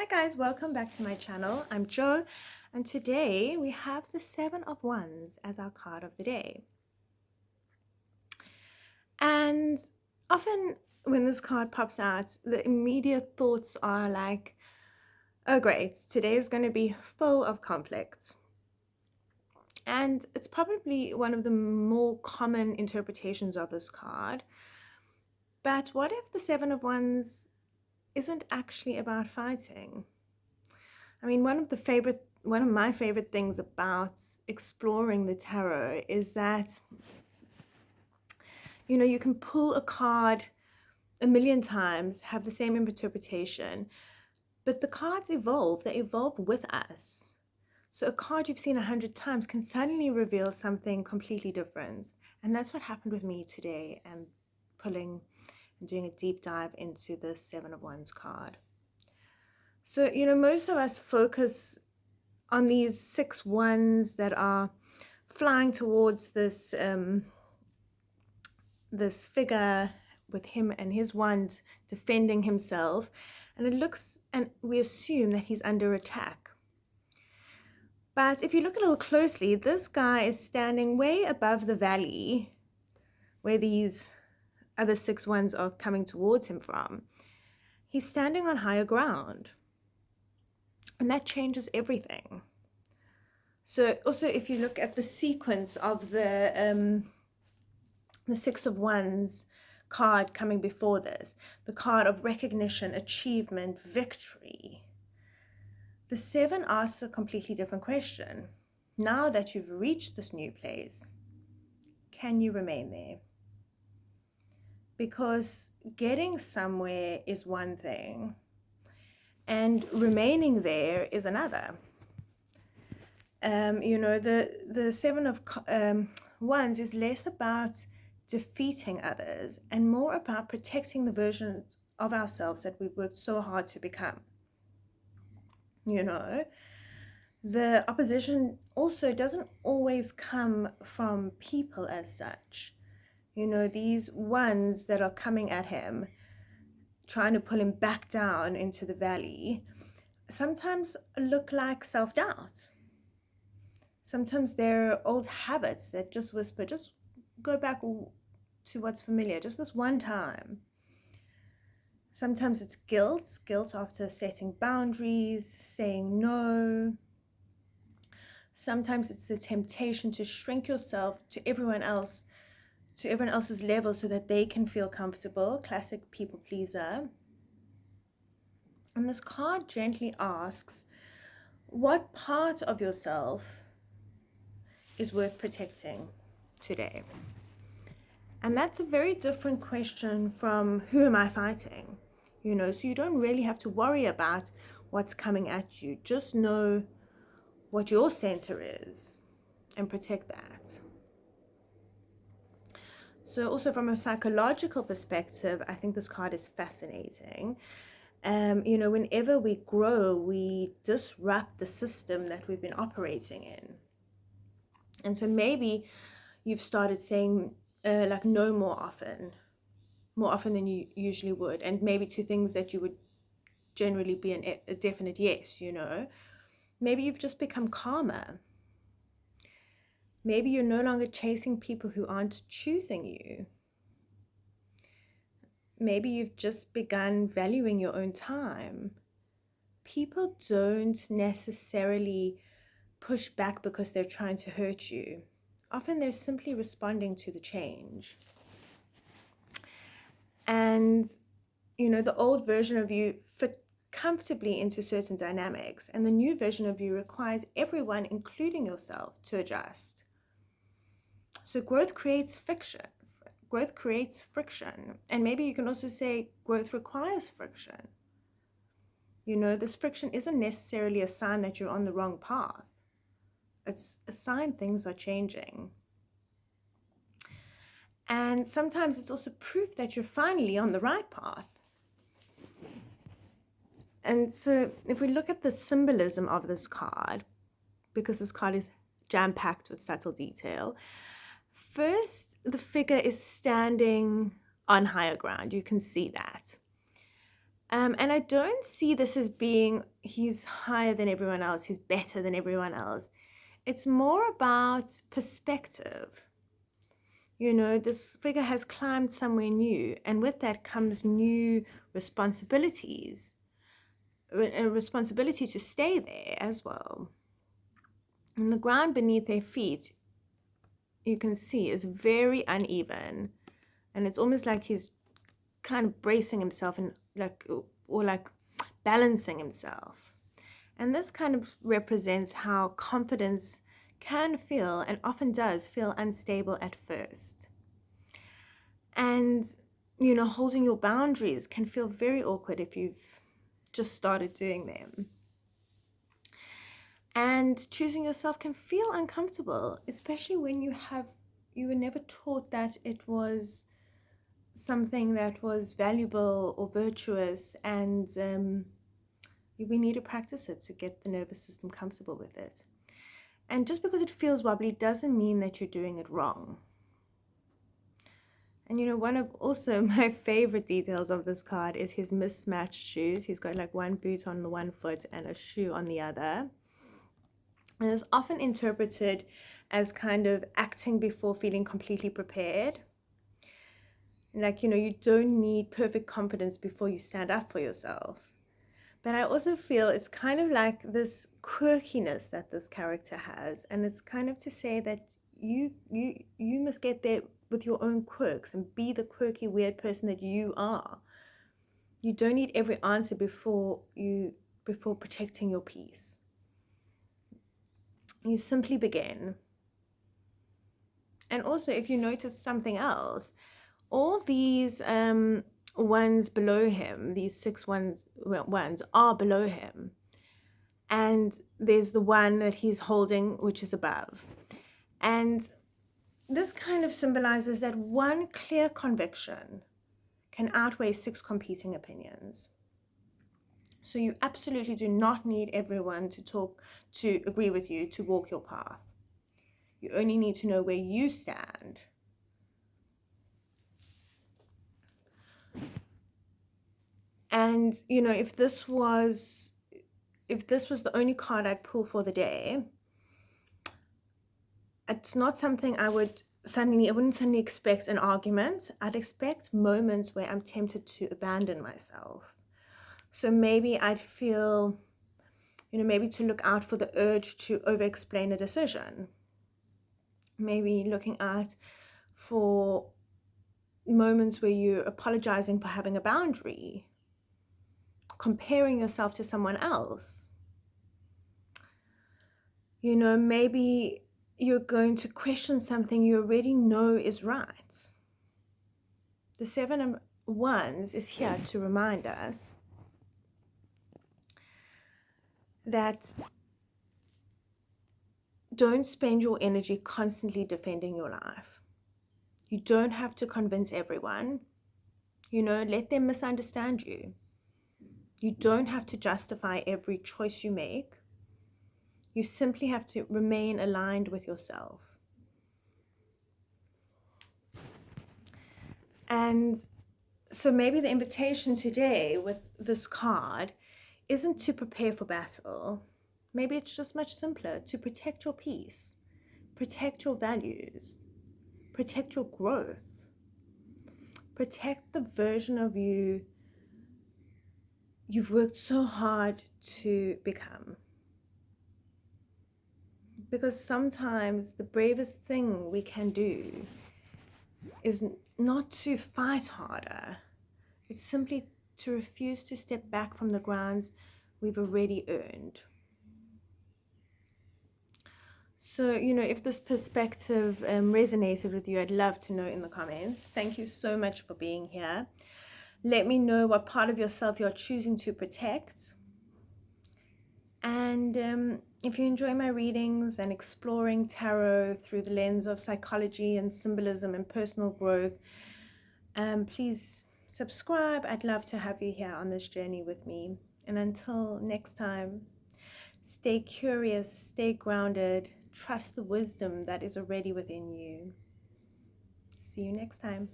Hi guys, welcome back to my channel. I'm Jo, and today we have the Seven of Wands as our card of the day. And often when this card pops out, the immediate thoughts are like, oh great, today is going to be full of conflict. And it's probably one of the more common interpretations of this card. But what if the Seven of Wands isn't actually about fighting? I mean, one of my favorite things about exploring the tarot is that, you can pull a card a million times, have the same interpretation, but the cards evolve, they evolve with us. So a card you've seen 100 times can suddenly reveal something completely different. And that's what happened with me today, and pulling and doing a deep dive into the Seven of Wands card. So, most of us focus on these 6 wands that are flying towards this figure with him and his wand defending himself, and we assume that he's under attack. But if you look a little closely, this guy is standing way above the valley where these other 6 wands are coming towards him from. He's standing on higher ground, and that changes everything. So also, if you look at the sequence of the 6 of Wands card coming before this, the card of recognition, achievement, victory, the 7 asks a completely different question. Now that you've reached this new place, can you remain there? Because getting somewhere is one thing, and remaining there is another. The 7 of Wands is less about defeating others and more about protecting the versions of ourselves that we've worked so hard to become. The opposition also doesn't always come from people as such. These ones that are coming at him, trying to pull him back down into the valley, sometimes look like self-doubt. Sometimes they're old habits that just whisper, just go back to what's familiar, just this one time. Sometimes it's guilt after setting boundaries, saying no. Sometimes it's the temptation to shrink yourself to everyone else's level so that they can feel comfortable, classic people pleaser. And this card gently asks, what part of yourself is worth protecting today? And that's a very different question from who am I fighting? So you don't really have to worry about what's coming at you. Just know what your center is and protect that. So also from a psychological perspective, I think this card is fascinating. Whenever we grow, we disrupt the system that we've been operating in. And so maybe you've started saying like no more often than you usually would, and maybe to things that you would generally be a definite yes. Maybe you've just become calmer. Maybe you're no longer chasing people who aren't choosing you. Maybe you've just begun valuing your own time. People don't necessarily push back because they're trying to hurt you. Often they're simply responding to the change. And the old version of you fit comfortably into certain dynamics, and the new version of you requires everyone, including yourself, to adjust. So growth creates friction. And maybe you can also say growth requires friction. This friction isn't necessarily a sign that you're on the wrong path. It's a sign things are changing. And sometimes it's also proof that you're finally on the right path. And so if we look at the symbolism of this card, because this card is jam-packed with subtle detail, first, the figure is standing on higher ground. You can see that. And I don't see this as being he's higher than everyone else, he's better than everyone else. It's more about perspective. You know, this figure has climbed somewhere new, and with that comes new responsibilities, a responsibility to stay there as well. And the ground beneath their feet, you can see, is very uneven, and it's almost like he's kind of bracing himself and like balancing himself. And this kind of represents how confidence can feel, and often does feel, unstable at first. And, you know, holding your boundaries can feel very awkward if you've just started doing them. And choosing yourself can feel uncomfortable, especially when you were never taught that it was something that was valuable or virtuous, and we need to practice it to get the nervous system comfortable with it. And just because it feels wobbly doesn't mean that you're doing it wrong. And you know, one of also my favorite details of this card is his mismatched shoes. He's got like one boot on the one foot and a shoe on the other. And it's often interpreted as kind of acting before feeling completely prepared. Like, you know, you don't need perfect confidence before you stand up for yourself. But I also feel it's kind of like this quirkiness that this character has. And it's kind of to say that you must get there with your own quirks and be the quirky, weird person that you are. You don't need every answer before protecting your peace. You simply begin. And also, if you notice something else, all these ones below him, these six ones are below him. And there's the one that he's holding, which is above. And this kind of symbolizes that one clear conviction can outweigh six competing opinions. So you absolutely do not need everyone to agree with you to walk your path. You only need to know where you stand. And, you know, if this was the only card I'd pull for the day, it's not something I wouldn't suddenly expect an argument. I'd expect moments where I'm tempted to abandon myself. So maybe I'd feel, you know, maybe to look out for the urge to over-explain a decision. Maybe looking out for moments where you're apologizing for having a boundary, comparing yourself to someone else. You know, maybe you're going to question something you already know is right. The Seven of Wands is here to remind us that don't spend your energy constantly defending your life. You don't have to convince everyone. You know, let them misunderstand you. You don't have to justify every choice you make. You simply have to remain aligned with yourself. And so maybe the invitation today with this card isn't to prepare for battle. Maybe it's just much simpler to protect your peace, protect your values, protect your growth, protect the version of you've worked so hard to become. Because sometimes the bravest thing we can do is not to fight harder. It's simply to refuse to step back from the grounds we've already earned. So, you know, if this perspective resonated with you, I'd love to know in the comments. Thank you so much for being here. Let me know what part of yourself you're choosing to protect. And if you enjoy my readings and exploring tarot through the lens of psychology and symbolism and personal growth, please subscribe. I'd love to have you here on this journey with me. And until next time, stay curious, stay grounded, trust the wisdom that is already within you. See you next time.